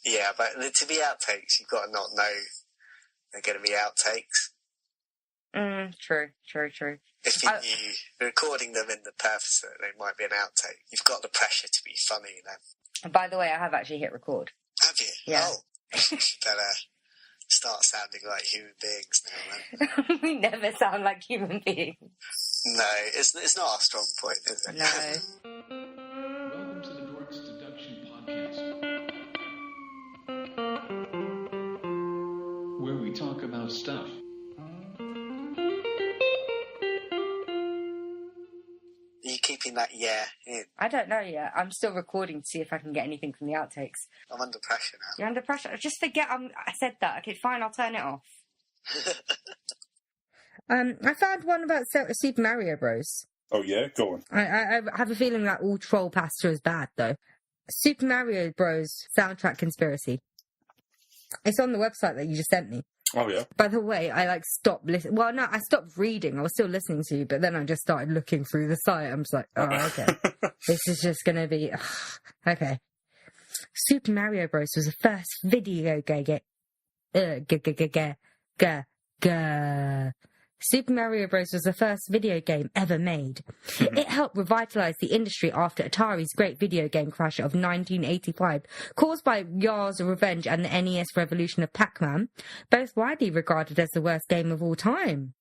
Yeah, but to be outtakes, you've got to not know they're going to be outtakes. True. If you knew recording them in the purpose that they might be an outtake, you've got the pressure to be funny then. By the way, I have actually hit record. Have you? Yeah. Oh, better start sounding like human beings now, then. We never sound like human beings. No, it's not our strong point, is it? No. Welcome to the Dorks Deduction podcast, where we talk about stuff. Are you keeping that yeah in? I don't know yet. I'm still recording to see if I can get anything from the outtakes. I'm under pressure now. You're under pressure? Just forget I said that. Okay, fine, I'll turn it off. I found one about Super Mario Bros. Oh, yeah? Go on. I have a feeling that all troll pasta is bad, though. Super Mario Bros. Soundtrack conspiracy. It's on the website that you just sent me. Oh, yeah? By the way, I stopped listening. Well, no, I stopped reading. I was still listening to you, but then I just started looking through the site. I'm just like, oh, okay. This is just going to be... okay. Super Mario Bros. Was the first video game... Super Mario Bros. Was the first video game ever made. It helped revitalize the industry after Atari's great video game crash of 1985, caused by Yar's Revenge and the NES revolution of Pac-Man, both widely regarded as the worst game of all time.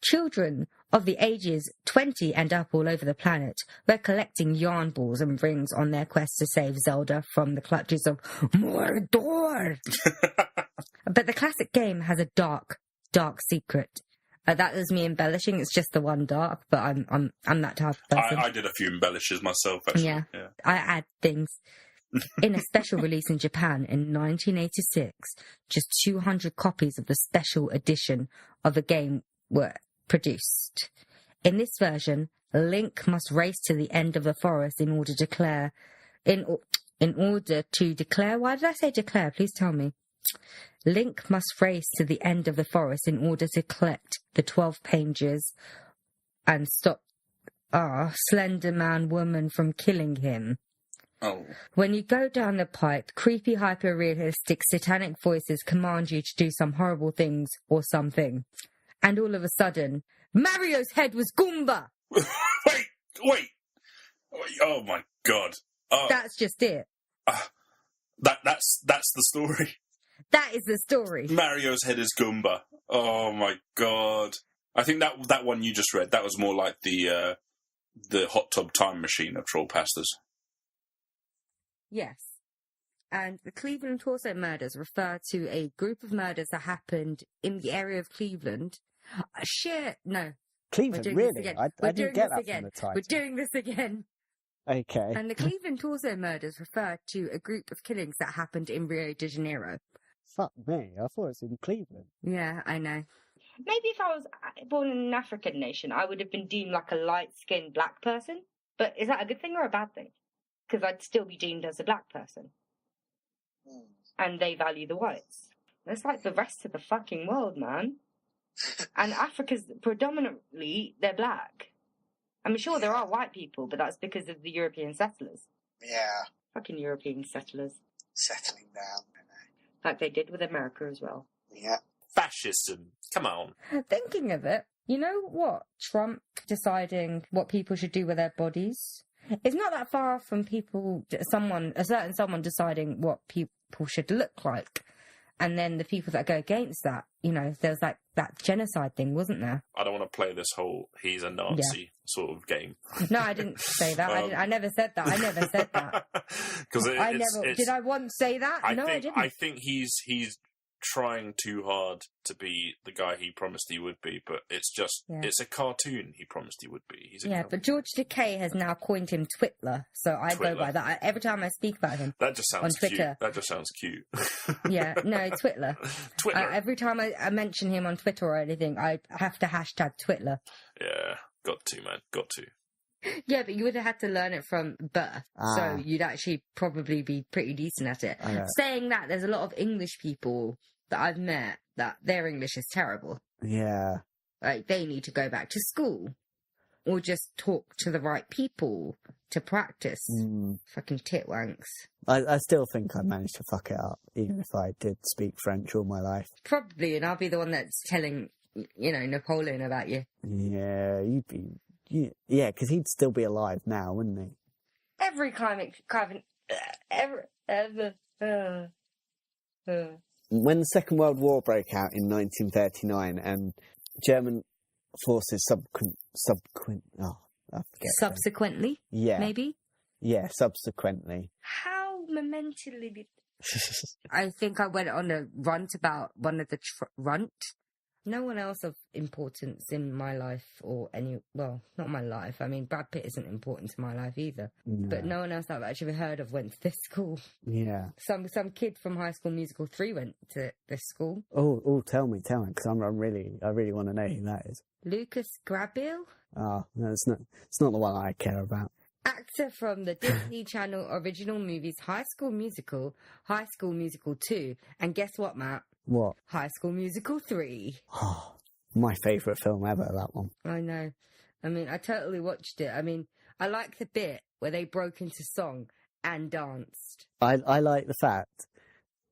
Children of the ages 20 and up all over the planet were collecting yarn balls and rings on their quest to save Zelda from the clutches of Mordor. But the classic game has a dark secret. That is me embellishing. It's just the one dark, but I'm that type of person. I did a few embellishes myself, actually. Yeah. I add things. In a special release in Japan in 1986, just 200 copies of the special edition of the game were produced. In this version, Link must race to the end of the forest in order to declare. Why did I say declare? Please tell me. Link must race to the end of the forest in order to collect the 12 pages and stop Slender Man Woman from killing him. Oh. When you go down the pipe, creepy, hyper-realistic, satanic voices command you to do some horrible things or something. And all of a sudden, Mario's head was Goomba! Wait! Oh my god. That's just it. That's the story. That is the story. Mario's head is Goomba. Oh my god. I think that one you just read, that was more like the hot tub time machine of troll pastas. Yes. And the Cleveland Torso murders refer to a group of murders that happened in the area of Cleveland. No. Cleveland, really? I didn't get that again. from the title. We're doing this again. Okay. And the Cleveland Torso murders refer to a group of killings that happened in Rio de Janeiro. Fuck me, I thought it was in Cleveland. Yeah, I know. Maybe if I was born in an African nation, I would have been deemed like a light-skinned black person. But is that a good thing or a bad thing? Because I'd still be deemed as a black person. And they value the whites. That's like the rest of the fucking world, man. And Africa's predominantly, they're black. I'm sure there are white people, but that's because of the European settlers. Yeah. Fucking European settlers. Settling down, you know. Like they did with America as well. Yeah. Fascism. Come on. Thinking of it, you know what? Trump deciding what people should do with their bodies. It's not that far from a certain someone deciding what people should look like. And then the people that go against that, you know, there's like that genocide thing, wasn't there? I don't want to play this whole he's a Nazi sort of game. No, I didn't say that. I never said that. I never said that. Did I once say that? I didn't. I think he's trying too hard to be the guy he promised he would be, but it's a cartoon he promised he would be. But George Takei has now coined him Twitler, so I go by that. Every time I speak about him, that just sounds on Twitter. Cute. That just sounds cute. Yeah, no, Twitler. Twitler. Every time I mention him on Twitter or anything, I have to hashtag Twitler. Yeah, got to, man, got to. Yeah, but you would have had to learn it from birth, so you'd actually probably be pretty decent at it. Saying that, there's a lot of English people that I've met that their English is terrible. Yeah. Like, they need to go back to school. or just talk to the right people to practice. Fucking titwanks. I still think I managed to fuck it up, even if I did speak French all my life. Probably, and I'll be the one that's telling, Napoleon about you. Yeah, yeah, because he'd still be alive now, wouldn't he? Every climate, ever. When the Second World War broke out in 1939 and German forces subsequently? Yeah. Maybe? Yeah, subsequently. How momentally... I think I went on a rant about one of the... No one else of importance in my life well, not my life. I mean, Brad Pitt isn't important to my life either. No. But no one else I've actually heard of went to this school. Yeah. Some kid from High School Musical 3 went to this school. Oh, tell me, because I really want to know who that is. Lucas Grabeel? Oh, no, it's not the one I care about. Actor from the Disney Channel original movies High School Musical, High School Musical 2, and guess what, Matt? What? High School Musical 3. Oh, my favourite film ever, that one. I know. I mean, I totally watched it. I mean, I like the bit where they broke into song and danced. I like the fact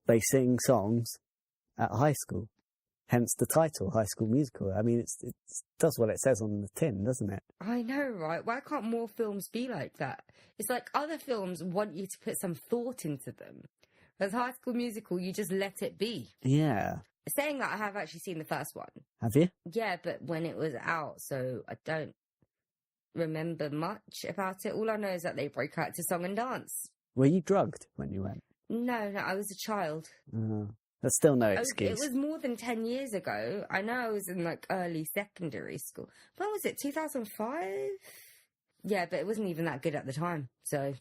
they sing songs at high school. Hence the title, High School Musical. I mean, it does what it says on the tin, doesn't it? I know, right? Why can't more films be like that? It's like other films want you to put some thought into them. Whereas High School Musical, you just let it be. Yeah. Saying that, I have actually seen the first one. Have you? Yeah, but when it was out, so I don't remember much about it. All I know is that they broke out to song and dance. Were you drugged when you went? No, I was a child. That's still no excuse. It was more than 10 years ago. I know I was in, early secondary school. When was it, 2005? Yeah, but it wasn't even that good at the time. So,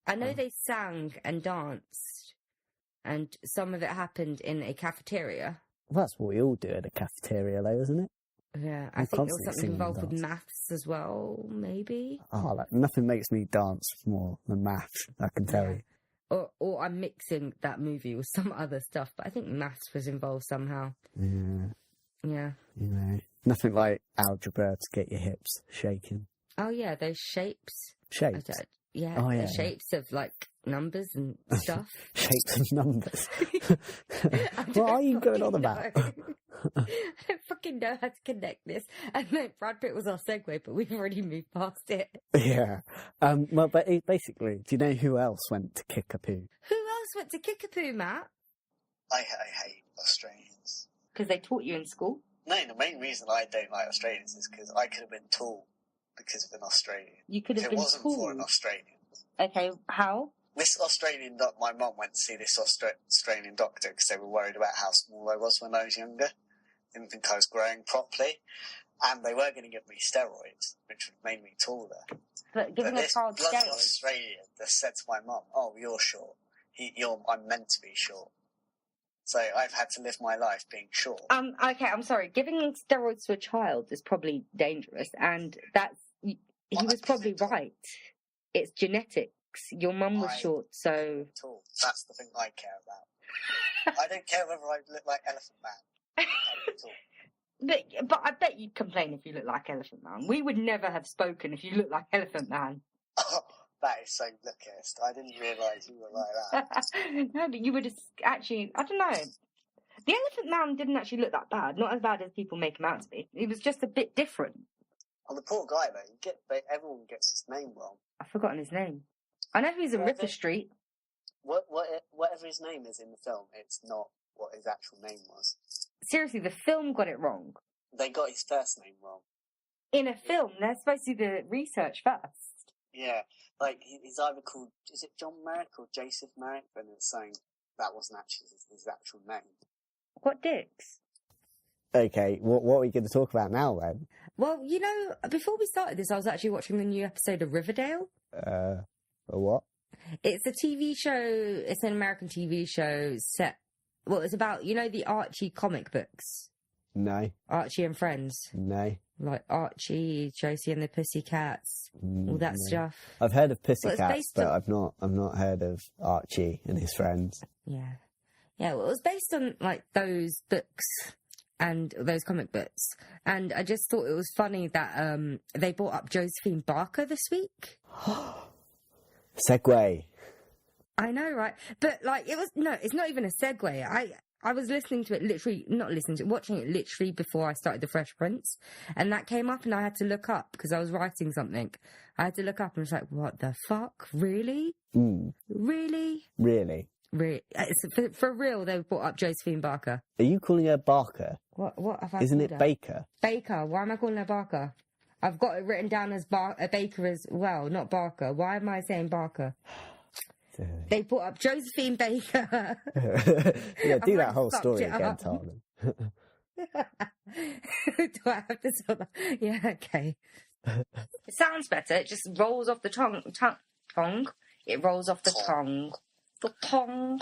I know they sang and danced, and some of it happened in a cafeteria. Well, that's what we all do at a cafeteria, though, isn't it? Yeah, I think there was something involved with maths as well, maybe. Oh, nothing makes me dance more than maths, I can tell you. Or I'm mixing that movie with some other stuff, but I think maths was involved somehow. Yeah. Nothing like algebra to get your hips shaking. Oh, yeah, those shapes. Shapes? The shapes of, numbers and stuff. Shapes of numbers? What are you going on about? I don't fucking know how to connect this. And then Brad Pitt was our segue, but we've already moved past it. Yeah. Well, but basically, do you know who else went to Kickapoo? Who else went to Kickapoo, Matt? I hate Australians. Because they taught you in school? No, the main reason I don't like Australians is because I could have been tall because of an Australian. You could have been tall? If it wasn't for an Australian. Okay, how? This Australian my mum went to see this Australian doctor because they were worried about how small I was when I was younger. Didn't think I was growing properly. And they were going to give me steroids, which would have made me taller. But giving a child bloody steroids? Australian just said to my mum, "Oh, you're short. I'm meant to be short." So I've had to live my life being short. Okay, I'm sorry. Giving steroids to a child is probably dangerous, and he was probably right. It's genetics. Your mum was short, so... Tall. That's the thing I care about. I don't care whether I look like Elephant Man. But I bet you'd complain if you looked like Elephant Man. We would never have spoken if you looked like Elephant Man. Oh, that is so lookist. I didn't realise you were like that. No, but you would actually... I don't know. The Elephant Man didn't actually look that bad. Not as bad as people make him out to be. He was just a bit different. Oh, the poor guy, though. Everyone gets his name wrong. I've forgotten his name. I know he's in Ripper Street. Whatever his name is in the film, it's not what his actual name was. Seriously, the film got it wrong. They got his first name wrong. In a film, they're supposed to do the research first. Yeah, he's either called, is it John Merrick or Joseph Merrick? And it's saying that wasn't actually his actual name. What dicks? Okay, what are we going to talk about now then? Well, before we started this, I was actually watching the new episode of Riverdale. Or what? It's a TV show. It's an American TV show set. Well, it's about the Archie comic books. No. Archie and Friends. No. Like Archie, Josie and the Pussycats, all that stuff. I've heard of Pussycats, but I've not heard of Archie and his friends. Yeah. Yeah, well, it was based on those books. and those comic books. And I just thought it was funny that they brought up Josephine Barker this week. Segway. I know, right? But like, it's not even a segue. I was listening to it watching it literally before I started The Fresh Prince, and that came up, and I had to look up because I was writing something. I had to look up, and I was like, "What the fuck? Really? Really? Really? For real?" They brought up Josephine Barker. Are you calling her Barker? What have I? Isn't called it her? Baker? Baker. Why am I calling her Barker? I've got it written down as Baker as well, not Barker. Why am I saying Barker? They brought up Josephine Baker. Yeah, do that whole story again, Tarlan. Do I have to sort that? Yeah, okay. It sounds better. It just rolls off the tongue. It rolls off the tongue. The tongue.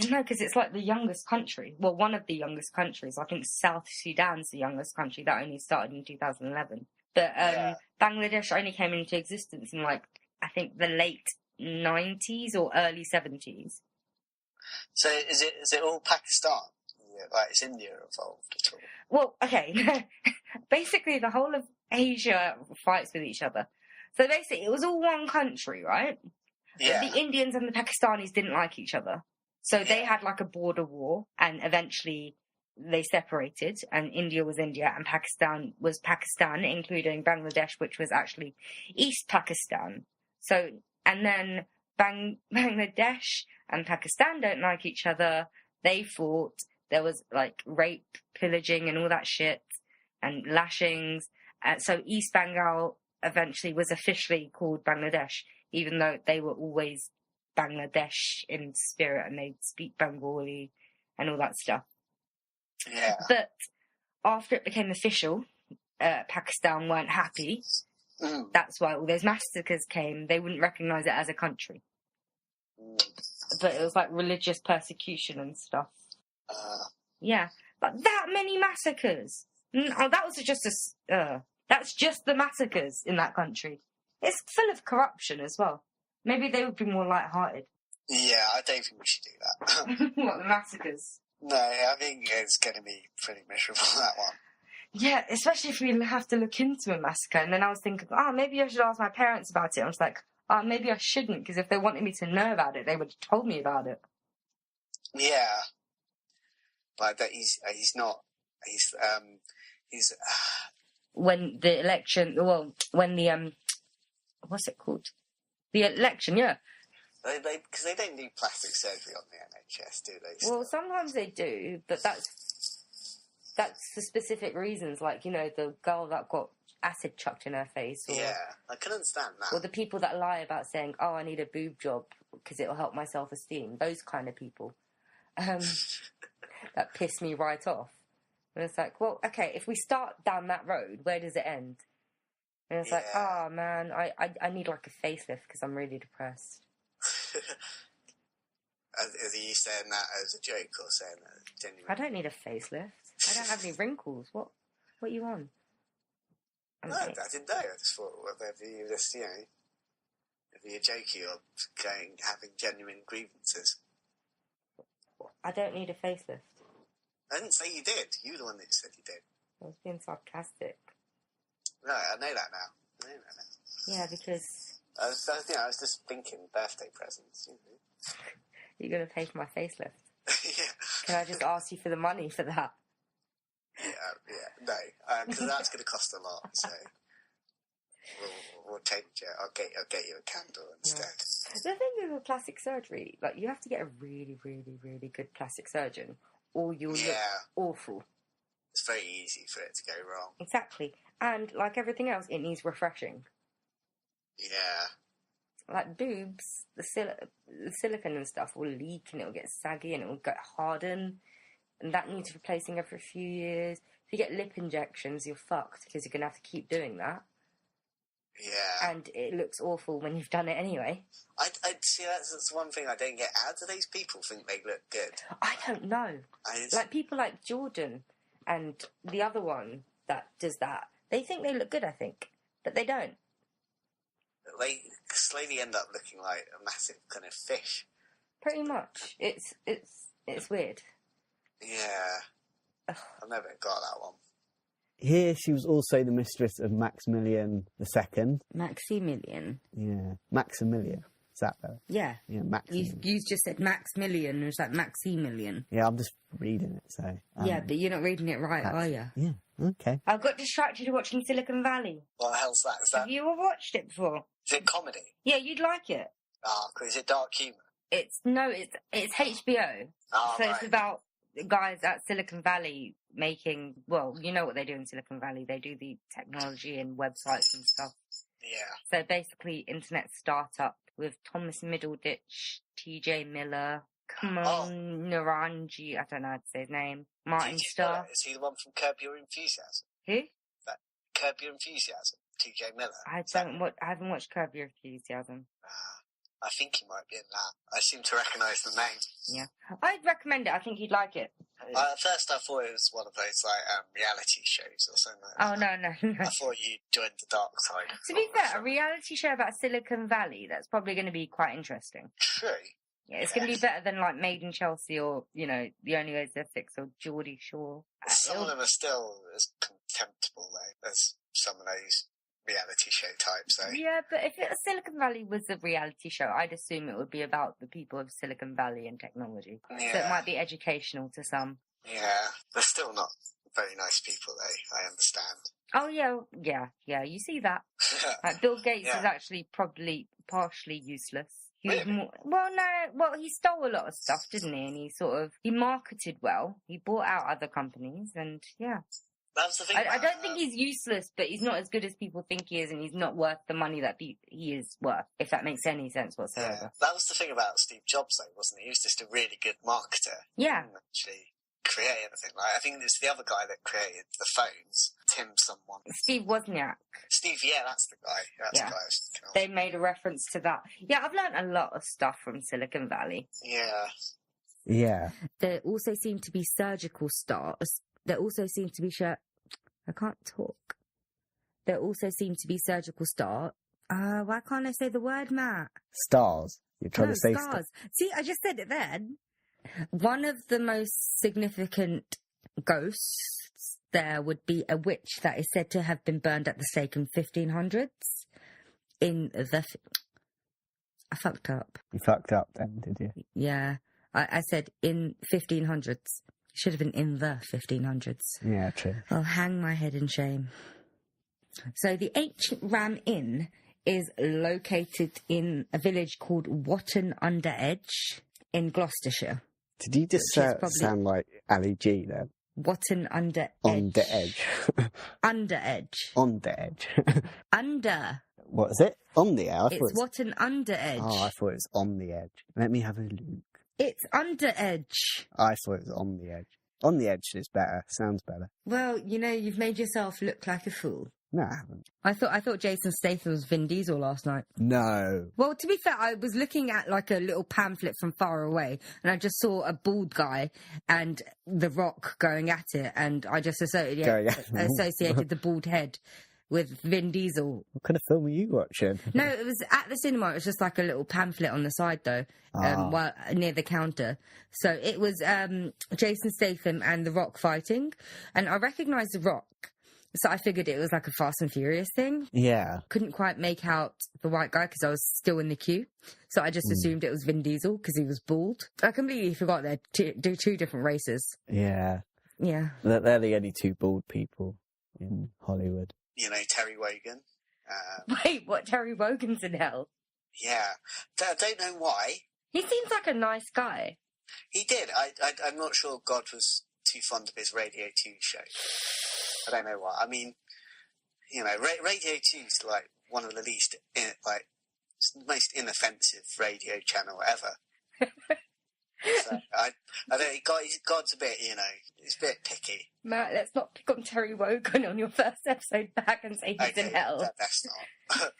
No, because it's like the youngest country. Well, one of the youngest countries. I think South Sudan's the youngest country. That only started in 2011. But Bangladesh only came into existence in, like, I think the late 90s or early 70s. So is it all Pakistan? Yeah, like, is India involved at all? Well, okay. Basically, the whole of Asia fights with each other. So basically, it was all one country, right? Yeah. But the Indians and the Pakistanis didn't like each other. So they had like a border war, and eventually they separated, and India was India and Pakistan was Pakistan, including Bangladesh, which was actually East Pakistan. So, and then Bangladesh and Pakistan don't like each other. They fought. There was like rape, pillaging and all that shit, and lashings. So East Bengal eventually was officially called Bangladesh, even though they were always Bangladesh in spirit, and they speak Bengali and all that stuff. Yeah. But after it became official, Pakistan weren't happy. Mm. That's why all those massacres came. They wouldn't recognise it as a country. But it was like religious persecution and stuff. Yeah, but that many massacres. Oh, that was just that's just the massacres in that country. It's full of corruption as well. Maybe they would be more light-hearted. Yeah, I don't think we should do that. What, the massacres? No, I think it's going to be pretty miserable, that one. Yeah, especially if we have to look into a massacre. And then I was thinking, maybe I should ask my parents about it. I was like, maybe I shouldn't, because if they wanted me to know about it, they would have told me about it. Yeah. But that he's not. When the election, when the, what's it called? The election, yeah. Because they don't do plastic surgery on the NHS, do they? Well, sometimes they do, but that's for specific reasons, like, the girl that got acid chucked in her face. Or, yeah, I can understand that. Or the people that lie about saying, I need a boob job because it'll help my self-esteem. Those kind of people. That piss me right off. And it's like, well, okay, if we start down that road, where does it end? And it's like, man, I need like a facelift because I'm really depressed. Are you saying that as a joke or saying that genuinely? I don't need a facelift. I don't have any wrinkles. What are you on? No, I didn't know. I just thought whether you just, if you're joking or having genuine grievances. I don't need a facelift. I didn't say you did. You're the one that said you did. I was being sarcastic. No, I know that now. Yeah, because... I was just thinking birthday presents, You're going to pay for my facelift? Yeah. Can I just ask you for the money for that? No, because that's going to cost a lot, so we'll change it. I'll get you a candle instead. No. The thing with plastic surgery, like, you have to get a really, really, really good plastic surgeon, or you'll look awful. It's very easy for it to go wrong. Exactly. And, like everything else, it needs refreshing. Yeah. Like boobs, the silicone and stuff will leak and it'll get saggy and it will get harden, and that needs replacing every few years. If you get lip injections, you're fucked because you're going to have to keep doing that. Yeah. And it looks awful when you've done it anyway. I'd see that's one thing I don't get. How do these people think they look good? I don't know. Like people like Jordan and the other one that does that, they think they look good, I think, but they don't. They slowly end up looking like a massive kind of fish. Pretty much. It's weird. Yeah. I've never got that one. Here, she was also the mistress of Maximilian II. Maximilian. Yeah, Maximilian. Is that better? Yeah. Yeah, Maximilian. You just said Maximilian, and it's like Maximilian. Yeah, I'm just reading it, so... Yeah, but you're not reading it right, are you? Yeah, okay. I got distracted watching Silicon Valley. What the hell's that? Is that Have you ever watched it before? is it comedy? Yeah, you'd like it. Is it dark humour? It's HBO. Oh, So right. it's about the guys at Silicon Valley making, well, you know what they do in Silicon Valley. They do the technology and websites and stuff. Yeah. So basically, internet startup with Thomas Middleditch, TJ Miller, Kamon Naranji, I don't know how to say his name, Martin Starr. Is he the one from Curb Your Enthusiasm? Who? Curb Your Enthusiasm? TJ Miller? I haven't watched Curb Your Enthusiasm. I think he might be in that. I seem to recognise the name. Yeah. I'd recommend it. I think you'd like it. At first I thought it was one of those reality shows or something. Oh, no. I thought you joined the dark side. To be fair, a reality show about Silicon Valley, that's probably going to be quite interesting. True. Yeah, it's going to be better than like Made in Chelsea or, The Only Way is Essex or Geordie Shore. Some of them are still as contemptible though as some of those reality show types though. Yeah, but if Silicon Valley was a reality show, I'd assume it would be about the people of Silicon Valley and technology. Yeah. So it might be educational to some. Yeah. They're still not very nice people though, I understand. Oh, yeah, you see that. Like Bill Gates Yeah. is actually probably partially useless. He was Really? he stole a lot of stuff, didn't he? And he marketed well. He bought out other companies, and yeah. That's the thing. I don't think he's useless, but he's not as good as people think he is, and he's not worth the money that he is worth, if that makes any sense whatsoever. Yeah. That was the thing about Steve Jobs though, wasn't he? He was just a really good marketer. Yeah. He didn't actually create anything. I think it's the other guy that created the phones, Tim someone. Steve Wozniak. Steve, yeah, that's the guy. That's Yeah. the guy I was thinking of. They made a reference to that. Yeah, I've learned a lot of stuff from Silicon Valley. Yeah. Yeah. There also seem to be surgical stars. There also seem to be I can't talk. There also seem to be surgical star. Why can't I say the word, Matt? Stars. You're trying to say stars. See, I just said it then. One of the most significant ghosts there would be a witch that is said to have been burned at the stake in 1500s. I fucked up. You fucked up then, did you? Yeah. I said in 1500s. Should have been in the 1500s. Yeah, true. I'll hang my head in shame. So the ancient Ram Inn is located in a village called Wotton Under Edge in Gloucestershire. Did you just Which is probably- sound like Ali G then? Wotton Under Edge. On the edge. Under Edge. On the edge. Under. What is it? On the edge? I thought It's Wotton Under Edge. Oh, I thought it was on the edge. Let me have a look. It's Under Edge. I thought it was on the edge. On the edge is better. Sounds better. Well, you've made yourself look like a fool. No, I haven't. I thought Jason Statham was Vin Diesel last night. No. Well, to be fair, I was looking at like a little pamphlet from far away, and I just saw a bald guy and The Rock going at it, and I just associated the bald head with Vin Diesel. What kind of film are you watching? No, it was at the cinema. It was just like a little pamphlet on the side, though, while near the counter. So it was Jason Statham and The Rock fighting, and I recognised The Rock. So I figured it was like a Fast and Furious thing. Yeah. Couldn't quite make out the white guy because I was still in the queue. So I just assumed it was Vin Diesel because he was bald. I completely forgot they're two different races. Yeah. Yeah. They're the only two bald people in Hollywood. Terry Wogan. Wait, what? Terry Wogan's in hell? Yeah. I don't know why. He seems like a nice guy. He did. I'm not sure God was too fond of his Radio 2 show. I don't know why. I mean, Radio 2 is like one of the least, it's the most inoffensive radio channel ever. So I don't. God's a bit, he's a bit picky. Matt, let's not pick on Terry Wogan on your first episode back and say he's in hell. That's not.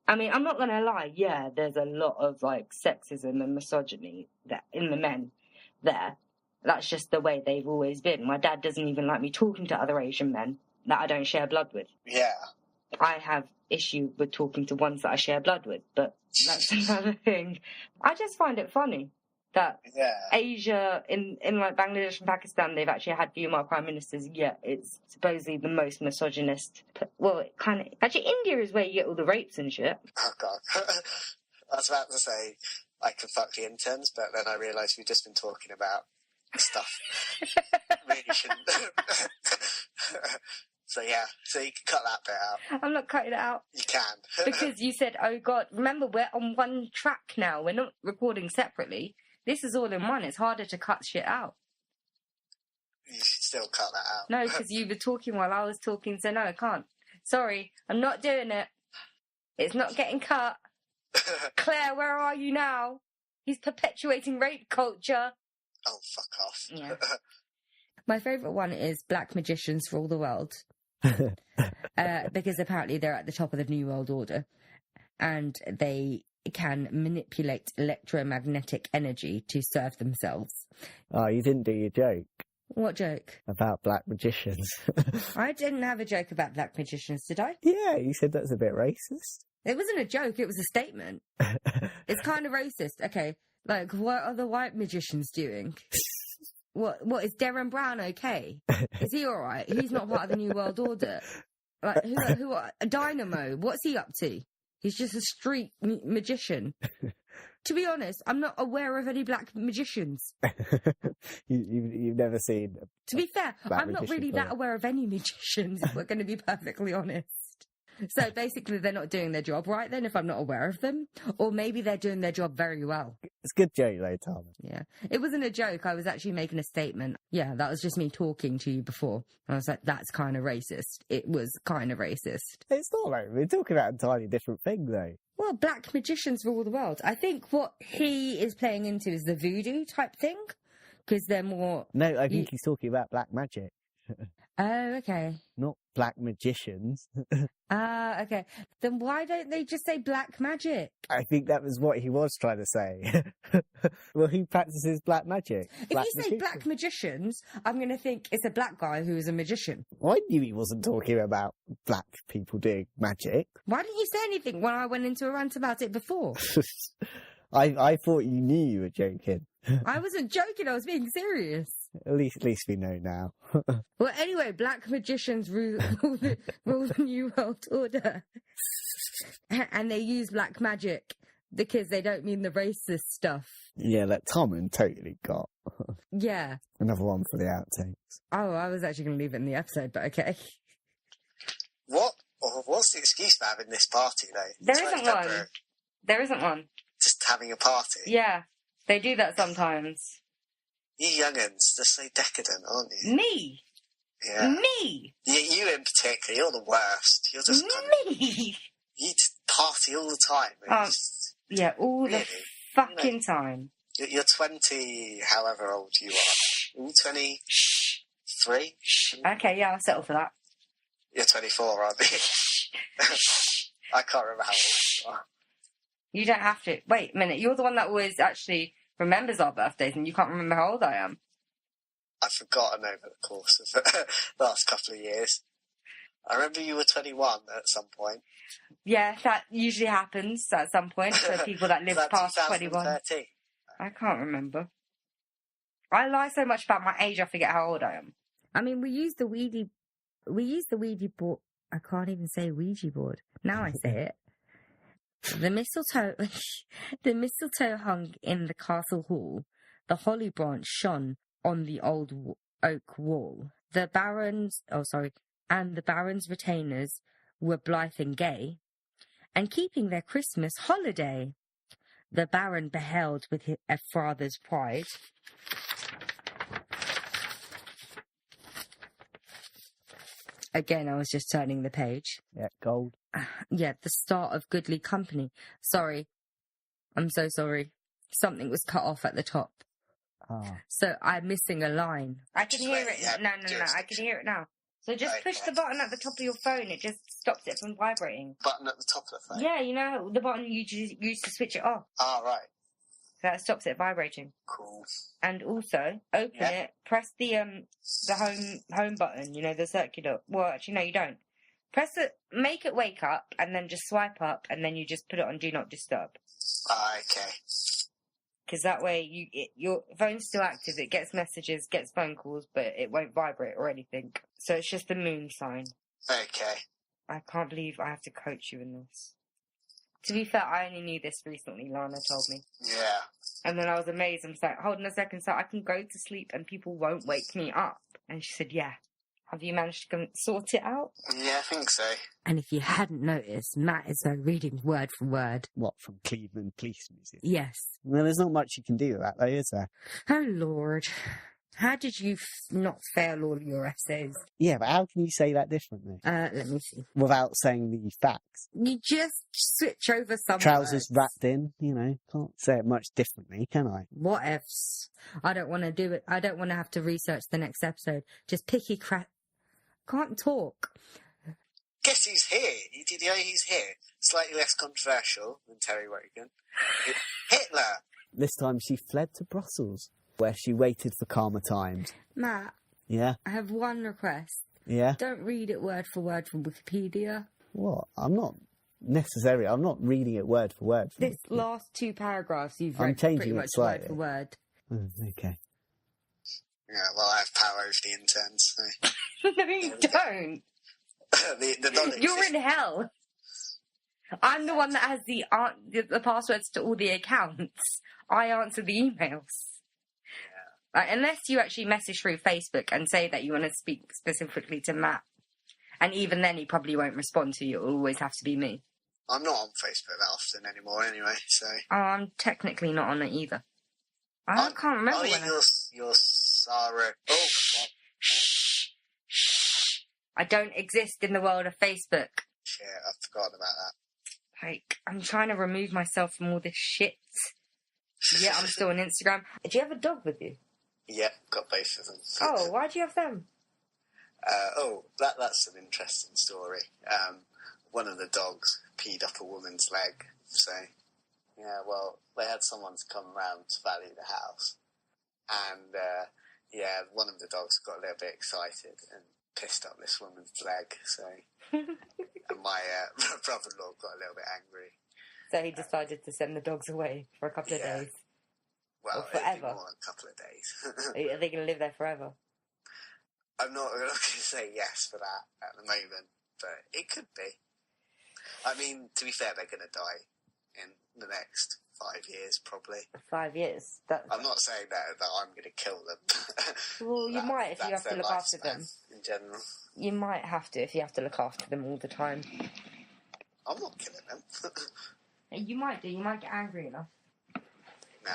I mean, I'm not going to lie. Yeah, there's a lot of like sexism and misogyny in the men there. That's just the way they've always been. My dad doesn't even like me talking to other Asian men that I don't share blood with. Yeah. I have issue with talking to ones that I share blood with, but that's another thing. I just find it funny that Yeah. Asia, in like Bangladesh and Pakistan, they've actually had female prime ministers, yet it's supposedly the most misogynist. Well, it kind of... Actually, India is where you get all the rapes and shit. Oh, God. I was about to say I could fuck the interns, but then I realised we've just been talking about stuff. Really shouldn't. So you can cut that bit out. I'm not cutting it out. You can. Because you said, oh God, remember, we're on one track now. We're not recording separately. This is all in one. It's harder to cut shit out. You should still cut that out. No, because you were talking while I was talking, so no, I can't. Sorry, I'm not doing it. It's not getting cut. Claire, where are you now? He's perpetuating rape culture. Oh, fuck off. Yeah. My favourite one is Black Magicians for All the World. Because apparently they're at the top of the New World Order. And they can manipulate electromagnetic energy to serve themselves. Oh, you didn't do your joke. What joke? About black magicians. I didn't have a joke about black magicians, did I? Yeah, you said that's a bit racist. It wasn't a joke, it was a statement. It's kind of racist. Okay, like, what are the white magicians doing? What is Darren Brown okay? Is he alright? He's not part of the New World Order. Like, who Dynamo, what's he up to? He's just a street magician. To be honest, I'm not aware of any black magicians. You've never seen... To be fair, I'm not really that aware of any magicians, if we're going to be perfectly honest. So basically they're not doing their job right then, if I'm not aware of them. Or maybe they're doing their job very well. It's a good joke though, Tom. Yeah. It wasn't a joke, I was actually making a statement. Yeah, that was just me talking to you before. I was like, that's kind of racist. It was kind of racist. It's not like we're talking about an entirely different thing though. Well, black magicians rule the world. I think what he is playing into is the voodoo type thing, because they're more... No, I think he's talking about black magic. Oh, okay. Not black magicians. Okay. Then why don't they just say black magic? I think that was what he was trying to say. Well, he practices black magic. If you say black magicians, I'm going to think it's a black guy who is a magician. I knew he wasn't talking about black people doing magic. Why didn't you say anything when I went into a rant about it before? I thought you knew you were joking. I wasn't joking, I was being serious. At least we know now. Well, anyway, black magicians rule the New World Order. And they use black magic because they don't mean the racist stuff. Yeah, that Tom totally got. Yeah. Another one for the outtakes. Oh, I was actually going to leave it in the episode, but okay. What's the excuse for having this party, though? There isn't one. There isn't one. Just having a party? Yeah, they do that sometimes. You young'uns, they're so decadent, aren't you? Me? Yeah. Me? You in particular, you're the worst. You're just Me? You just party all the time. Yeah, all the fucking time. You're 20, however old you are. Are you 23? Okay, yeah, I'll settle for that. You're 24, aren't you? I can't remember how old you are. You don't have to. Wait a minute, you're the one that always actually remembers our birthdays and you can't remember how old I am. I've forgotten over the course of the last couple of years. I remember you were 21 at some point. Yeah, that usually happens at some point for people that live past 21. I can't remember. I lie so much about my age I forget how old I am. I mean, we use the Ouija board. I can't even say Ouija board. Now I say it. The mistletoe hung in the castle hall. The holly branch shone on the old oak wall. The barons retainers were blithe and gay, and keeping their Christmas holiday. The baron beheld with a father's pride. Again, I was just turning the page. Yeah, gold. Yeah, the start of goodly company. Sorry. I'm so sorry. Something was cut off at the top. Oh. So I'm missing a line. I can hear it. Yeah, No. I can hear it now. So just push the button at the top of your phone. It just stops it from vibrating. Button at the top of the phone? Yeah, you know, the button you use to switch it off. Ah, right. So that stops it vibrating. Cool. And also, open it, press the home button, you know, the circular. Well, actually, no, you don't. Press it, make it wake up, and then just swipe up, and then you just put it on Do Not Disturb. Ah, okay. Because that way your phone's still active, it gets messages, gets phone calls, but it won't vibrate or anything. So it's just a moon sign. Okay. I can't believe I have to coach you in this. To be fair, I only knew this recently, Lana told me. Yeah. And then I was amazed. I'm like, hold on a second, so I can go to sleep and people won't wake me up. And she said, yeah. Have you managed to sort it out? Yeah, I think so. And if you hadn't noticed, Matt is reading word for word. What, from Cleveland Police Museum? Yes. Well, there's not much you can do with that, though, is there? Oh, Lord. How did you not fail all your essays? Yeah, but how can you say that differently? Let me see. Without saying the facts. You just switch over some Trousers words. wrapped in, can't say it much differently, can I? What ifs? I don't want to do it. I don't want to have to research the next episode. Just picky crap. Can't talk. Guess who's here? Did you know he's here? Slightly less controversial than Terry Wogan. Hitler! This time she fled to Brussels, where she waited for calmer times. Matt, Yeah? I have one request. Yeah? Don't read it word for word from Wikipedia. What? I'm not reading it word for word. This last 2 paragraphs you've I'm read changing pretty it much slightly. word for word. Okay. Yeah, well, I have power over the interns, so... No, you don't. the non-existent... You're in hell. I'm the one that has the passwords to all the accounts. I answer the emails. Unless you actually message through Facebook and say that you want to speak specifically to Matt. And even then, he probably won't respond to you. It'll always have to be me. I'm not on Facebook that often anymore anyway, so... I'm technically not on it either. I can't remember when you're Sarah... Oh, God. I don't exist in the world of Facebook. Shit, I've forgotten about that. Like, I'm trying to remove myself from all this shit. Yeah, I'm still on Instagram. Do you have a dog with you? Yeah, got both of them. Oh, why do you have them? That's an interesting story. One of the dogs peed up a woman's leg, so... Yeah, well, they had someone to come round to value the house. And, one of the dogs got a little bit excited and pissed up this woman's leg, so... and my brother-in-law got a little bit angry. So he decided to send the dogs away for a couple of days. Well, or forever. More than a couple of days. Are they going to live there forever? I'm not going to say yes for that at the moment, but it could be. I mean, to be fair, they're going to die in the next 5 years, probably. 5 years? I'm not saying that I'm going to kill them. Well, you might if you have to look after them. In general. You might have to if you have to look after them all the time. I'm not killing them. You might do. You might get angry enough. Nah,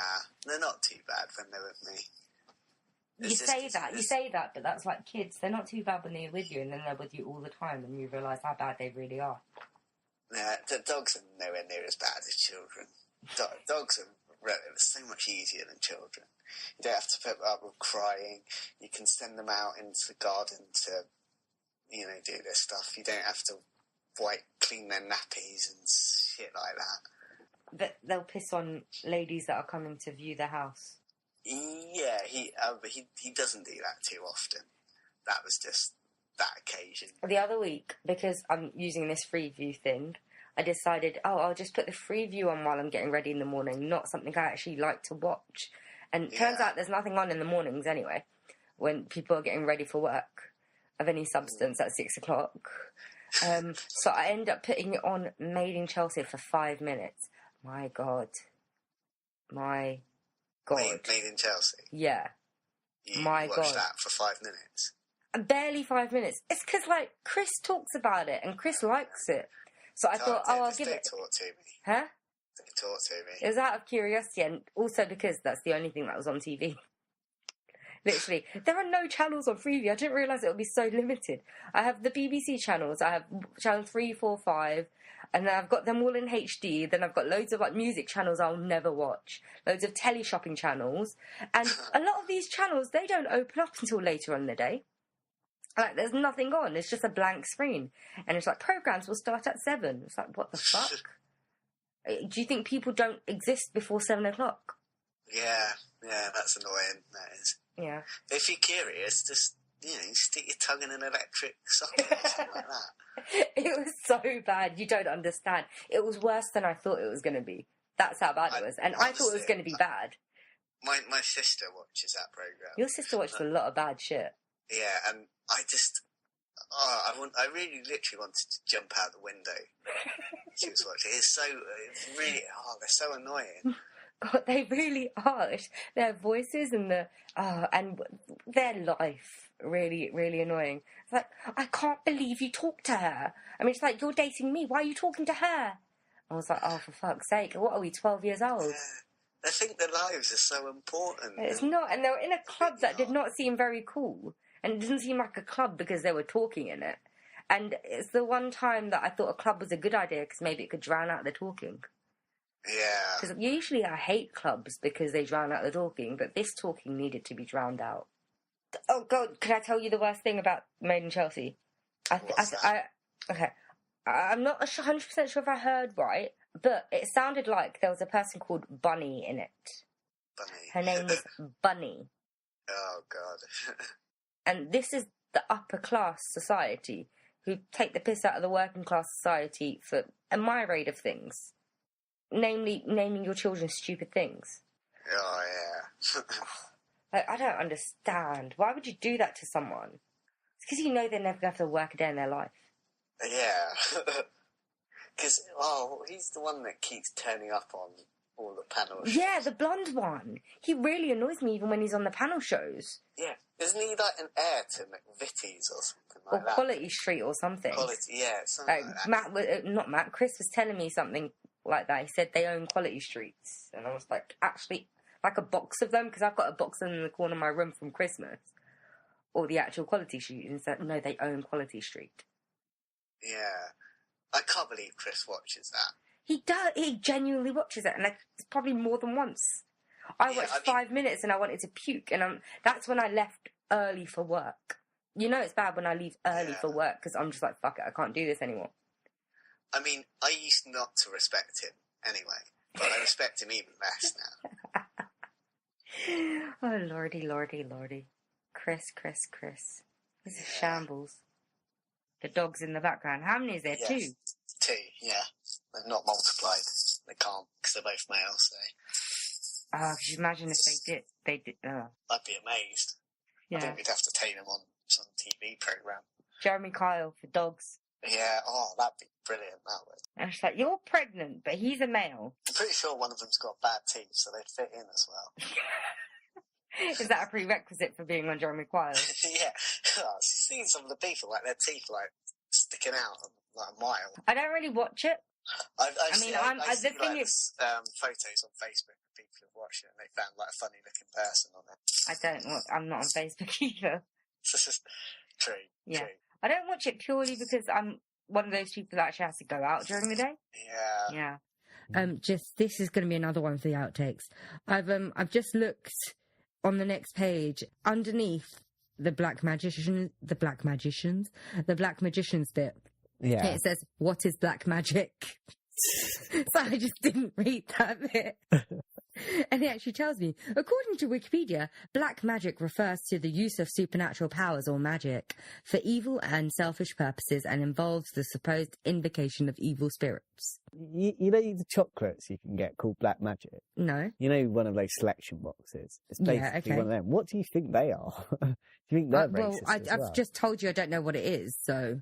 they're not too bad when they're with me. You say that, but that's like kids. They're not too bad when they're with you, and then they're with you all the time, and you realise how bad they really are. Nah, the dogs are nowhere near as bad as children. Dogs are so much easier than children. You don't have to put up with crying. You can send them out into the garden to, do their stuff. You don't have to clean their nappies and shit like that. But they'll piss on ladies that are coming to view their house. Yeah, he doesn't do that too often. That was just that occasion. The other week, because I'm using this free view thing, I decided, I'll just put the free view on while I'm getting ready in the morning, not something I actually like to watch. And it turns out there's nothing on in the mornings anyway, when people are getting ready for work of any substance at 6 o'clock. So I end up putting it on Made in Chelsea for 5 minutes. My God. Made in Chelsea? Yeah. You watched that for 5 minutes? Barely 5 minutes. It's because, Chris talks about it, and Chris likes it. So I thought, I'll give it... Talk to me. Huh? Talk to me. It was out of curiosity, and also because that's the only thing that was on TV. Literally. There are no channels on Freeview. I didn't realise it would be so limited. I have the BBC channels. I have channel 3, 4, 5... And then I've got them all in HD. Then I've got loads of music channels I'll never watch. Loads of teleshopping channels. And a lot of these channels, they don't open up until later on in the day. There's nothing on. It's just a blank screen. And it's programmes will start at 7. It's what the fuck? Do you think people don't exist before 7 o'clock? Yeah, that's annoying. That is. Yeah. But if you're curious, just... stick your tongue in an electric socket or something like that. It was so bad. You don't understand. It was worse than I thought it was going to be. That's how bad it was. And I thought it was going to be bad. My sister watches that program. Your sister watches a lot of bad shit. Yeah, and I just... I really literally wanted to jump out the window. She was watching. It's really... they're so annoying. God, they really are. Their voices and and their life, really, really annoying. It's like, I can't believe you talk to her. I mean, it's like, you're dating me. Why are you talking to her? I was like, oh, for fuck's sake. What are we, 12 years old? Yeah. They think their lives are so important. It's not. And they were in a club that did not seem very cool. And it didn't seem like a club because they were talking in it. And it's the one time that I thought a club was a good idea because maybe it could drown out the talking. Yeah. Because usually I hate clubs because they drown out the talking, but this talking needed to be drowned out. Oh, God, can I tell you the worst thing about Made in Chelsea? What's that? Okay. I'm not 100% sure if I heard right, but it sounded like there was a person called Bunny in it. Bunny. Her name was Bunny. Oh, God. And this is the upper class society who take the piss out of the working class society for a myriad of things. Namely, naming your children stupid things. Oh, yeah. Like, I don't understand. Why would you do that to someone? It's because you know they're never going to have to work a day in their life. Yeah. Because, he's the one that keeps turning up on all the panel shows. Yeah, the blonde one. He really annoys me even when he's on the panel shows. Yeah. Isn't he like an heir to McVitie's or something like Or that? Quality Street or something. Something like that. Chris was telling me something like that. He said they own Quality Streets. And I was like, actually, like a box of them? Because I've got a box of them in the corner of my room from Christmas. Or the actual Quality Street. And he said, no, they own Quality Street. Yeah. I can't believe Chris watches that. He does. He genuinely watches it. And like, probably more than once. I watched 5 minutes and I wanted to puke. And that's when I left early for work. You know it's bad when I leave early for work because I'm just like, fuck it, I can't do this anymore. I mean, I used not to respect him anyway, but I respect him even less now. Oh, lordy, lordy, lordy. Chris. This is shambles. The dog's in the background. How many is there? Yes. 2, yeah. They've not multiplied. They can't because they're both male, so... Could you imagine if they did? I'd be amazed. Yeah. I think we'd have to take them on some TV programme. Jeremy Kyle for dogs. Yeah, that'd be brilliant, that would. And she's like, you're pregnant, but he's a male. I'm pretty sure one of them's got bad teeth, so they'd fit in as well. Is that a prerequisite for being on Jeremy Kyle? Yeah. I've seen some of the people, like, their teeth, like, sticking out, like, a mile. I don't really watch it. I've seen the thing is... photos on Facebook of people who've watched it and they found, like, a funny-looking person on it. I'm not on Facebook either. True. Yeah. True. I don't watch it purely because I'm one of those people that actually has to go out during the day. Yeah. This is going to be another one for the outtakes. I've just looked on the next page underneath the black magicians bit. Yeah. It says, "What is black magic?" So I just didn't read that bit. And it actually tells me, according to Wikipedia, black magic refers to the use of supernatural powers or magic for evil and selfish purposes and involves the supposed invocation of evil spirits. You know the chocolates you can get called black magic? No. You know one of those selection boxes? It's basically one of them. What do you think they are? Do you think they're racist as well? I've just told you I don't know what it is, so...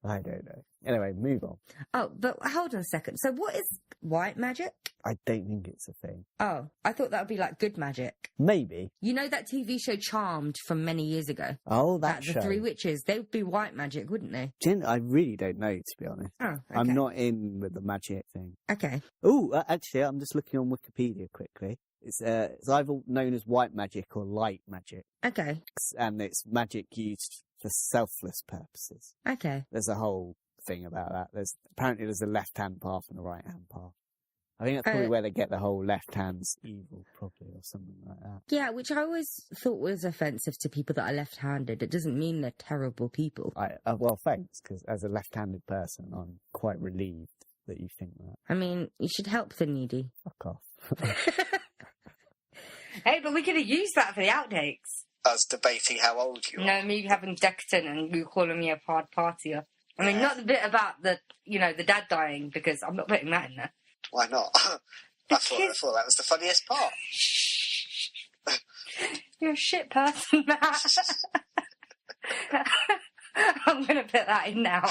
I don't know. Anyway, move on. Oh, but hold on a second. So what is white magic? I don't think it's a thing. Oh, I thought that would be like good magic. Maybe. You know that TV show Charmed from many years ago? Oh, that show. The Three Witches. They would be white magic, wouldn't they? I really don't know, to be honest. Oh, okay. I'm not in with the magic thing. Okay. Oh, actually, I'm just looking on Wikipedia quickly. It's either known as white magic or light magic. Okay. And it's magic used for selfless purposes. Okay. There's a whole thing about that. Apparently there's a left-hand path and a right-hand path. I think that's probably where they get the whole left hand's evil, probably, or something like that. Yeah, which I always thought was offensive to people that are left-handed. It doesn't mean they're terrible people. Well, thanks, because as a left-handed person, I'm quite relieved that you think that. I mean, you should help the needy. Fuck off. Hey, but we could have used that for the outtakes. Us debating how old you are. No, me having decadent and you calling me a hard partier. I mean, not the bit about the dad dying, because I'm not putting that in there. Why not? I thought that was the funniest part. You're a shit person, Matt. I'm going to put that in now.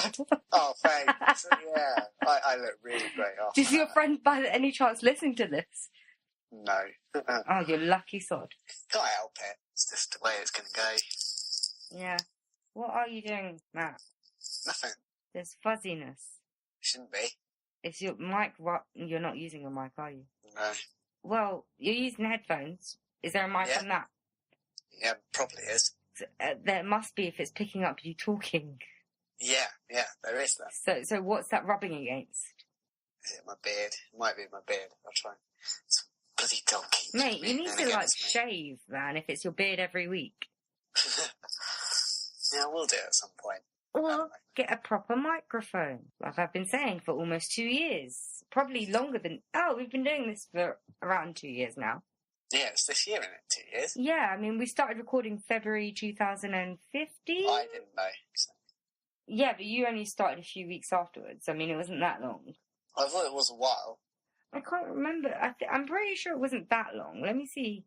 Oh, thanks. Yeah, I look really great after Does your friend by any chance listening to this? No. Oh, you're lucky sod. Can't help it. It's just the way it's going to go. Yeah. What are you doing, Matt? Nothing. There's fuzziness. Shouldn't be. Is your mic right? You're not using a mic, are you? No. Well, you're using headphones. Is there a mic on that? Yeah, probably is. There must be if it's picking up you talking. Yeah, there is that. So what's that rubbing against? Is it my beard? It might be my beard. I'll try. It's a bloody donkey. Mate, you need to shave, man, if it's your beard every week. Yeah, we'll do it at some point. Or get a proper microphone, like I've been saying for almost 2 years. Probably longer than... Oh, we've been doing this for around 2 years now. Yeah, it's this year, isn't it? 2 years? Yeah, I mean, we started recording February 2015. I didn't know. So. Yeah, but you only started a few weeks afterwards. I mean, it wasn't that long. I thought it was a while. I can't remember. I'm pretty sure it wasn't that long. Let me see.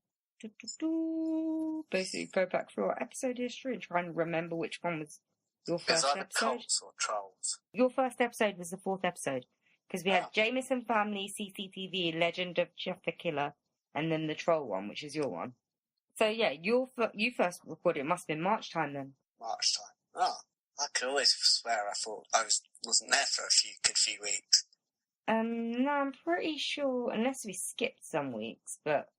Basically, go back through our episode history and try and remember which one was your first either episode. cults or trolls. Your first episode was the 4th episode. Because we had Jameson Family, CCTV, Legend of Jeff the Killer, and then the Troll one, which is your one. So, yeah, you first recorded, it must have been March time then. March time. Oh, I could always swear I thought I wasn't there for a good few weeks. No, I'm pretty sure, unless we skipped some weeks, but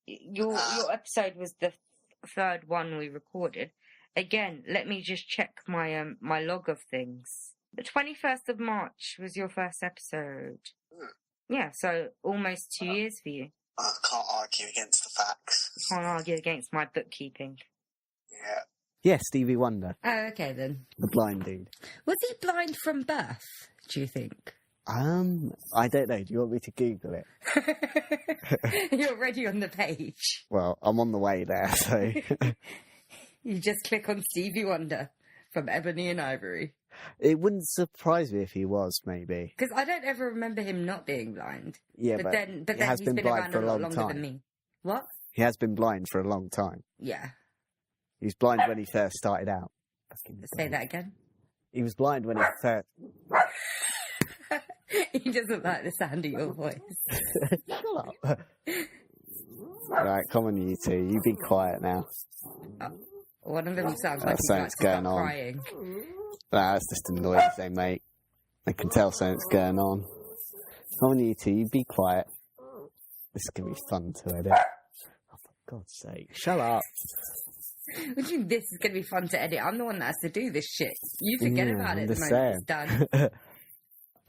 your episode was the 3rd one we recorded. Again, let me just check my my log of things. The 21st of March was your first episode. Yeah, so almost 2 years for you. I can't argue against the facts. Can't argue against my bookkeeping. Yeah. Yeah, Stevie Wonder. Oh, okay then. The blind dude. Was he blind from birth, do you think? I don't know. Do you want me to Google it? You're already on the page. Well, I'm on the way there, so... You just click on Stevie Wonder from Ebony and Ivory. It wouldn't surprise me if he was, maybe. Because I don't ever remember him not being blind. Yeah, but then has he's been been blind around for a a lot long longer time. than me. What? He has been blind for a long time. Yeah. He was blind when he first started out. Say that again. He was blind when he first... He doesn't like the sound of your voice. Shut up. Right, come on, you two. You be quiet now. One of them sounds like he's about to start crying. Nah, that's just a noise they make. I can tell something's going on. Come on, you two. You be quiet. This is going to be fun to edit. Oh, for God's sake. Shut up. What do you mean this is going to be fun to edit? I'm the one that has to do this shit. You forget about it the moment saying. it's done.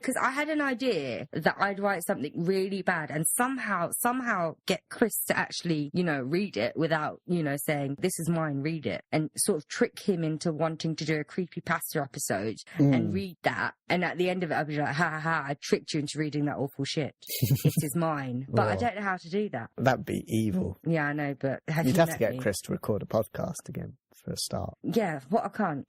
Because I had an idea that I'd write something really bad and somehow get Chris to actually, read it without, saying, this is mine, read it. And sort of trick him into wanting to do a creepypasta episode and read that. And at the end of it, I'd be like, ha ha ha, I tricked you into reading that awful shit. It is mine. But I don't know how to do that. That'd be evil. Yeah, I know, but you'd have to get Chris to record a podcast again for a start. Yeah, what I can't.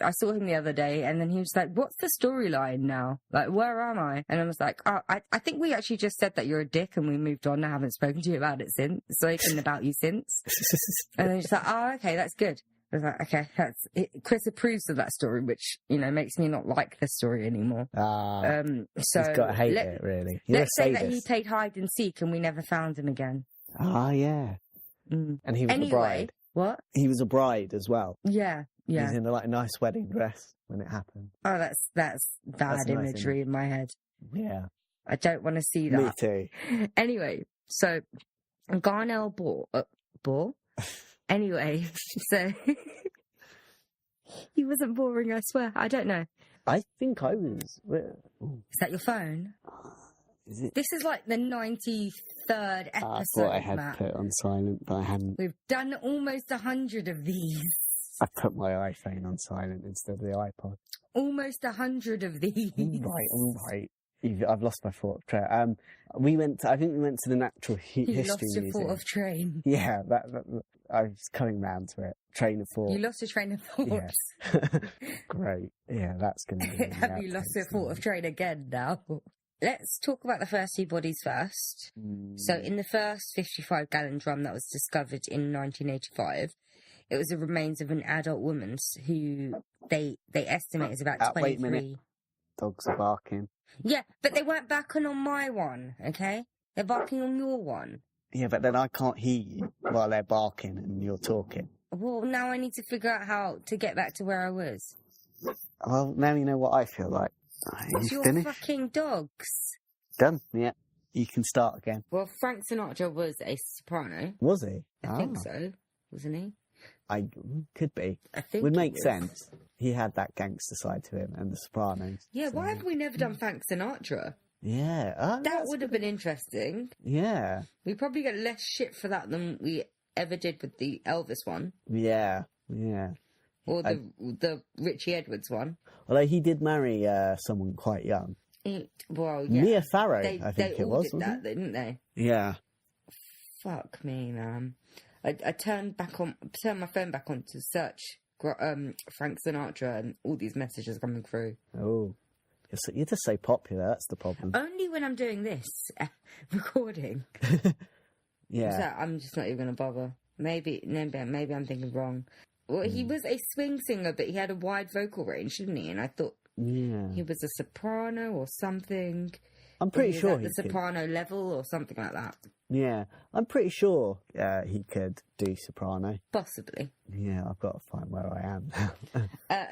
I saw him the other day and then he was like, what's the storyline now? Like, where am I? And I was like, I think we actually just said that you're a dick and we moved on. I haven't spoken to you about it since. Spoken about you since. And then he's like, oh, okay, that's good. I was like, okay, that's it. Chris approves of that story, which, makes me not like the story anymore. So he's got to hate it, really. Let's say that he played hide and seek and we never found him again. Ah, yeah. And he was a bride. What? He was a bride as well. Yeah. Yeah. He's in a nice wedding dress when it happened. Oh, that's bad imagery in my head. Yeah. I don't want to see that. Me too. Anyway, so Garnell bore? Anyway, so he wasn't boring, I swear. I don't know. I think I was. Is that your phone? Is it? This is like the 93rd episode, I thought I had Matt. put it on silent, but I hadn't. We've done almost 100 of these. I put my iPhone on silent instead of the iPod. Almost 100 of these. All right. I've lost my thought of train. I think we went to the Natural History Museum. You lost your thought of train. Yeah, that I was coming round to it. train of thought. You lost a train of thought. Yeah. Great. Yeah, that's going to be... Have you lost a thought of train again now? Let's talk about the first two bodies first. So in the first 55-gallon drum that was discovered in 1985, it was the remains of an adult woman who they estimate is about 23. Wait a minute. Dogs are barking. Yeah, but they weren't barking on my one, okay? They're barking on your one. Yeah, but then I can't hear you while they're barking and you're talking. Well, now I need to figure out how to get back to where I was. Well, now you know what I feel like. It's You your finished? fucking dogs. Done? Yeah. You can start again. Well, Frank Sinatra was a soprano. Was he? I think so, wasn't he? Could be. I think Would he make was. sense. He had that gangster side to him and the Sopranos. Yeah, so- why have we never done Frank Sinatra? Yeah. Oh, That would have been interesting. Yeah. We probably get less shit for that than we ever did with the Elvis one. Yeah. Yeah. Or the Richie Edwards one. Although he did marry someone quite young. Well, yeah. Mia Farrow, They I think it all was, did wasn't that, didn't they? it? Yeah. Fuck me, man. I turned my phone back on to search Frank Sinatra, and all these messages are coming through. Oh. You're just so popular, that's the problem. Only when I'm doing this recording. Yeah. So I'm just not even gonna bother. Maybe I'm thinking wrong. Well, he was a swing singer, but he had a wide vocal range, didn't he? And I thought Yeah. he was a soprano or something. I'm pretty He was sure at the soprano level or something like that. Yeah. I'm pretty sure he could do soprano. Possibly. Yeah, I've got to find where I am.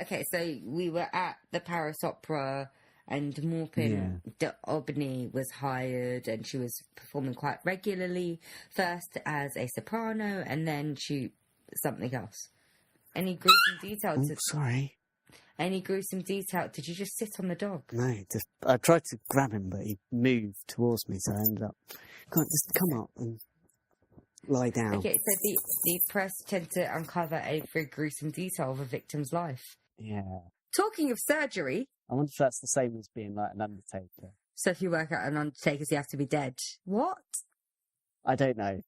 Okay, so we were at the Paris Opera, and Maupin d'Aubigny was hired, and she was performing quite regularly, first as a soprano, and then something else. Any gruesome details? Sorry. Any gruesome detail? Did you just sit on the dog? No, I tried to grab him, but he moved towards me, so I ended up... God, just come up and lie down. Okay, so the press tend to uncover a very gruesome detail of a victim's life. Yeah. Talking of surgery, I wonder if that's the same as being like an undertaker. so if you work at an undertaker's, you have to be dead. What? I don't know.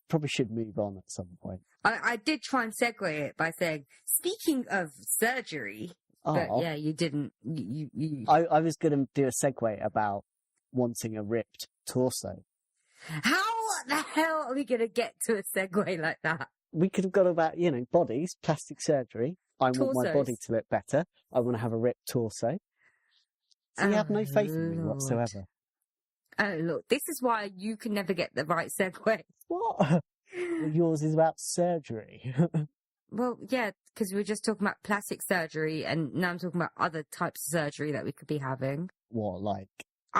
Probably should move on at some point. I did try and segue it by saying, speaking of surgery, but Oh. yeah, you didn't. You. I was going to do a segue about wanting a ripped torso. How the hell are we going to get to a segue like that? We could have got about, bodies, plastic surgery. I want my Torsos. body to look better. I want to have a ripped torso. So you have no faith in me Lord. whatsoever. Oh, look, this is why you can never get the right segue. What? Yours is about surgery. Well, yeah, because we were just talking about plastic surgery, and now I'm talking about other types of surgery that we could be having. What, like?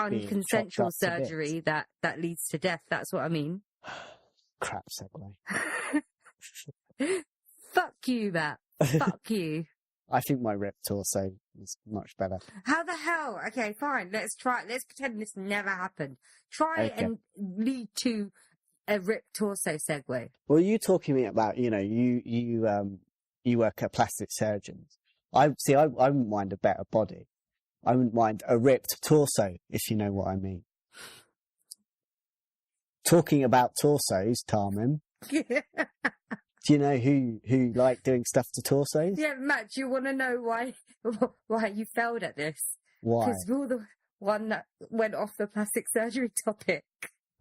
Being chopped Unconsensual up to bits. surgery that leads to death. That's what I mean. Crap segue. Fuck you, Matt. Fuck you. I think my ripped torso is much better. How the hell? Okay, fine. Let's try. Let's pretend this never happened. Try Okay. and lead to a ripped torso segue. Well, you talking to me about, you work at plastic surgeons. I wouldn't mind a better body. I wouldn't mind a ripped torso, if you know what I mean. Talking about torsos, Tarmin, do you know who like doing stuff to torsos? Yeah, Matt, do you want to know why you failed at this? Why? Because you're the one that went off the plastic surgery topic.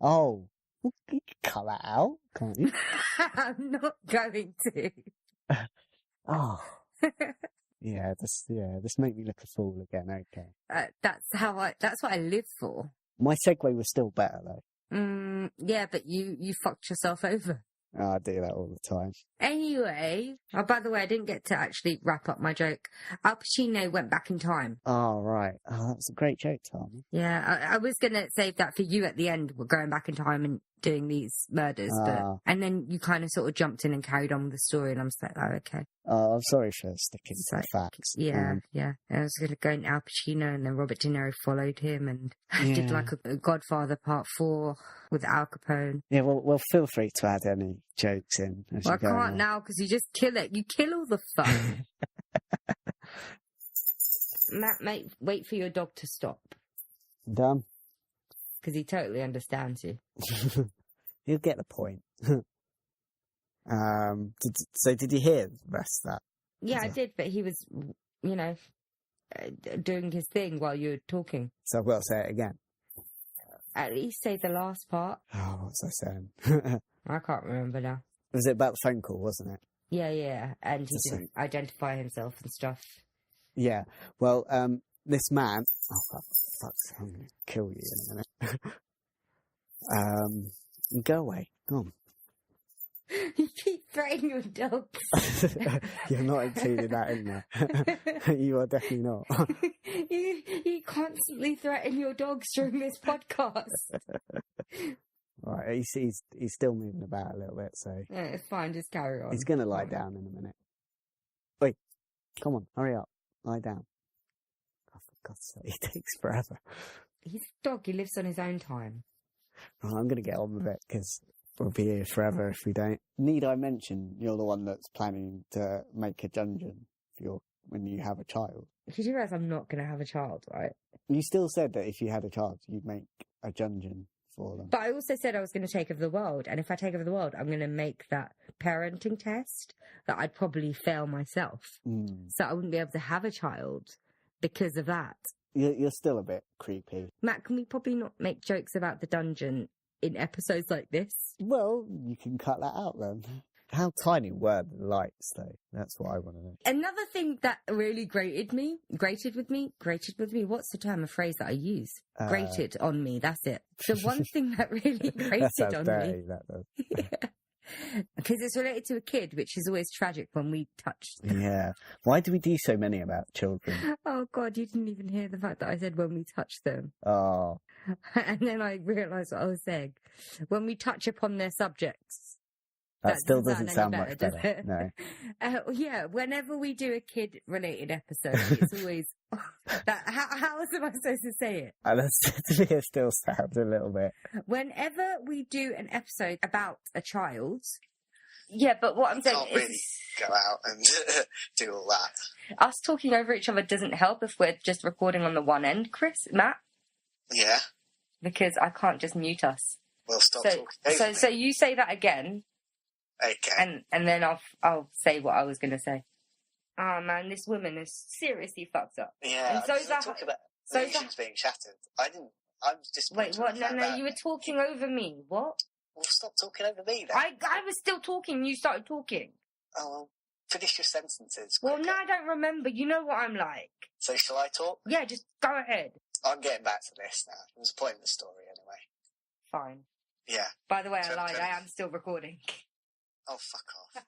Oh, well, you can cut that out, can't you? I'm not going to. Oh. Yeah, this make me look a fool again, okay. That's what I live for. My segue was still better though. Yeah, but you fucked yourself over. Oh, I do that all the time. Anyway, by the way, I didn't get to actually wrap up my joke. Al Pacino went back in time. Oh, right. Oh, that was a great joke, Tom. Yeah, I was going to save that for you at the end. We're going back in time and doing these murders. And then you kind of sort of jumped in and carried on with the story, and I'm just like, oh, okay. Oh, I'm sorry for sticking It's to like, the facts. Yeah. And I was going to go in Al Pacino, and then Robert De Niro followed him and did Yeah. like a Godfather Part 4 with Al Capone. Yeah, well, feel free to add any jokes in. As Well, I you go can't along. now because you just kill it. You kill all the fun. Matt, mate, wait for your dog to stop Done. because he totally understands you. You'll get the point. Did you hear the rest of that? Yeah, I did, but he was, doing his thing while you were talking. So I've got to say it again. At least say the last part. Oh, what was I saying? I can't remember now. Was it about the phone call, wasn't it? Yeah, and he didn't identify himself and stuff. Yeah. Well, this man... Oh, fuck, I'm going to kill you in a minute. Go away. Go on. You keep threatening your dogs. You're not including that in there. You are definitely not. You constantly threaten your dogs during this podcast. Right, he's still moving about a little bit, so... Yeah, it's fine, just carry on. He's going to lie down in a minute. Wait, come on, hurry up. Lie down. Oh, for God's sake, he takes forever. He's a dog, he lives on his own time. Right, I'm going to get on with it, because we'll be here forever if we don't. Need I mention you're the one that's planning to make a dungeon when you have a child? Did you realise I'm not going to have a child, right? You still said that if you had a child, you'd make a dungeon for them. But I also said I was going to take over the world, and if I take over the world, I'm going to make that parenting test that I'd probably fail myself. So I wouldn't be able to have a child because of that. You're still a bit creepy. Matt, can we probably not make jokes about the dungeon in episodes like this? Well, you can cut that out then. How tiny were the lights, though? That's what I want to know. Another thing that really grated with me. What's the term, a phrase that I use? Grated on me, that's it. The one thing that really grated on me. That does. Because it's related to a kid, which is always tragic when we touch them. Yeah. Why do we do so many about children? Oh, God, you didn't even hear the fact that I said when we touch them. Oh. And then I realised what I was saying. When we touch upon their subjects. That still doesn't sound much better. No. Yeah, whenever we do a kid-related episode, it's always... How else am I supposed to say it? It still sounds a little bit... Whenever we do an episode about a child... Yeah, but what I'm saying Can't is... really go out and do all that. Us talking over each other doesn't help if we're just recording on the one end, Matt? Yeah. Because I can't just mute us. We'll stop talking. So you say that again... Okay. And then I'll say what I was going to say. Oh man, this woman is seriously fucked up. Yeah. And so is that. Talk about nations being shattered. I'm just. Wait, what? No, you were talking over me. What? Well, stop talking over me then. I was still talking. You started talking. Oh, well, finish your sentences. Well, no, I don't remember. You know what I'm like. So shall I talk? Yeah, just go ahead. I'm getting back to this now. It was a point in the story anyway. Fine. Yeah. By the way, I lied. I am still recording. Oh, fuck off.